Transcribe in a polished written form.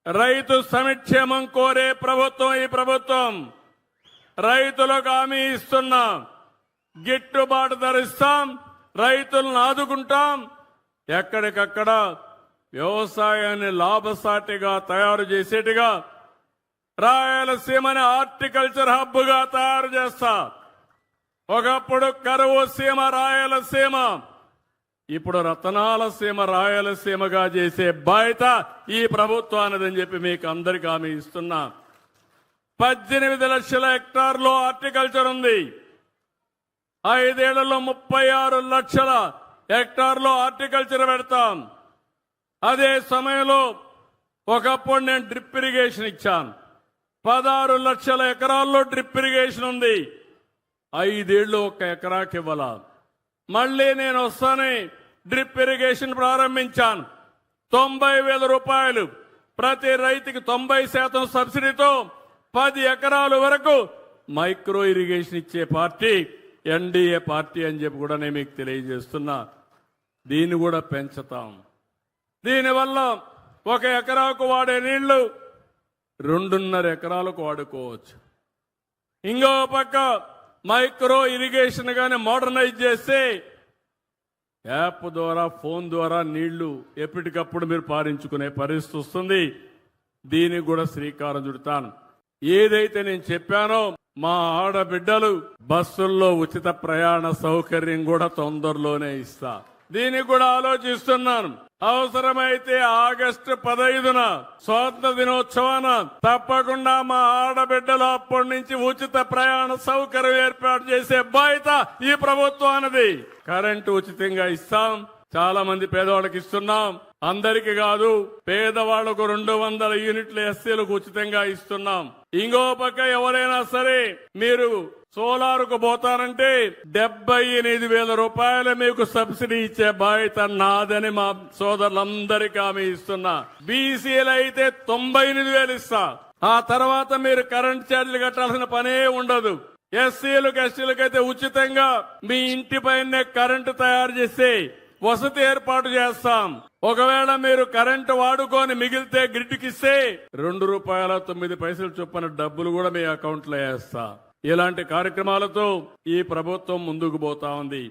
రైతు సంక్షేమం కోరే ప్రభుత్వం ఈ ప్రభుత్వం. రైతులకు హామీ ఇస్తున్నాం, గిట్టుబాటు ధర ఇస్తాం, రైతులను ఆదుకుంటాం. ఎక్కడికక్కడ వ్యవసాయాన్ని లాభసాటిగా తయారు చేసేట్టుగా రాయలసీమని హార్టికల్చర్ హబ్ గా తయారు చేస్తా. ఒకప్పుడు కరువు సీమ రాయలసీమ, ఇప్పుడు రతనాల సీమ రాయలసీమగా చేసే బాధ్యత ఈ ప్రభుత్వానిదని చెప్పి మీకు అందరికీ హామీ ఇస్తున్నా. 18 లక్షల హెక్టార్లో హార్టికల్చర్ ఉంది. 5 ఏళ్లలో 36 లక్షల హెక్టార్లో హార్టికల్చర్ పెడతాం. అదే సమయంలో ఒకప్పుడు నేను డ్రిప్ ఇరిగేషన్ ఇచ్చాను. 16 లక్షల ఎకరాల్లో డ్రిప్ ఇరిగేషన్ ఉంది. 5 ఏళ్లు 1 ఎకరాకి ఇవ్వాల. మళ్లీ నేను వస్తానే డ్రిప్ ఇరిగేషన్ ప్రారంభించాను. 90,000 రూపాయలు ప్రతి రైతుకి 90% సబ్సిడీతో 10 ఎకరాల వరకు మైక్రో ఇరిగేషన్ ఇచ్చే పార్టీ ఎన్డీఏ పార్టీ అని చెప్పి కూడా నేను మీకు తెలియజేస్తున్నా. దీన్ని కూడా పెంచుతాం. దీనివల్ల 1 ఎకరాకు వాడే నీళ్లు 2.5 ఎకరాలకు వాడుకోవచ్చు. ఇంకో పక్క మైక్రో ఇరిగేషన్ గాని మోడర్నైజ్ చేస్తే యాప్ ద్వారా ఫోన్ ద్వారా నీళ్లు ఎప్పటికప్పుడు మీరు పారించుకునే పరిస్థితి వస్తుంది. దీనికి కూడా శ్రీకారం చుడతాను. ఏదైతే నేను చెప్పానో మా ఆడబిడ్డలు బస్సుల్లో ఉచిత ప్రయాణ సౌకర్యం కూడా తొందరలోనే ఇస్తా. దీనికి కూడా ఆలోచిస్తున్నాను. అవసరమైతే ఆగస్టు 15న స్వాతంత్ర దినోత్సవాన తప్పకుండా మా ఆడబిడ్డలు అప్పటి నుంచి ఉచిత ప్రయాణ సౌకర్యం ఏర్పాటు చేసే బాధ్యత ఈ ప్రభుత్వానిది. కరెంటు ఉచితంగా ఇస్తాం. చాలా మంది పేదవాళ్ళకి ఇస్తున్నాం. అందరికి కాదు, పేదవాళ్లకు 200 యూనిట్ల ఎస్సీలకు ఉచితంగా ఇస్తున్నాం. ఇంకో పక్క ఎవరైనా సరే మీరు సోలార్ కు పోతారంటే 78,000 రూపాయలు మీకు సబ్సిడీ ఇచ్చే బాధ్యత నాదని మా సోదరులందరికీ హామీ ఇస్తున్నా. బీసీలు అయితే 98,000 ఇస్తా. ఆ తర్వాత మీరు కరెంట్ ఛార్జీలు కట్టాల్సిన పనే ఉండదు. ఎస్సీలకు ఎస్టీలకు అయితే ఉచితంగా మీ ఇంటి పైనే కరెంటు తయారు చేసి వసతి ఏర్పాటు చేస్తాం. ఒకవేళ మీరు కరెంటు వాడుకొని మిగిలితే గ్రిడ్కి ఇస్తే ₹2.09 చొప్పున డబ్బులు కూడా మీ అకౌంట్లో వేస్తా. ఇలాంటి కార్యక్రమాలతో ఈ ప్రభుత్వం ముందుకు పోతా ఉంది.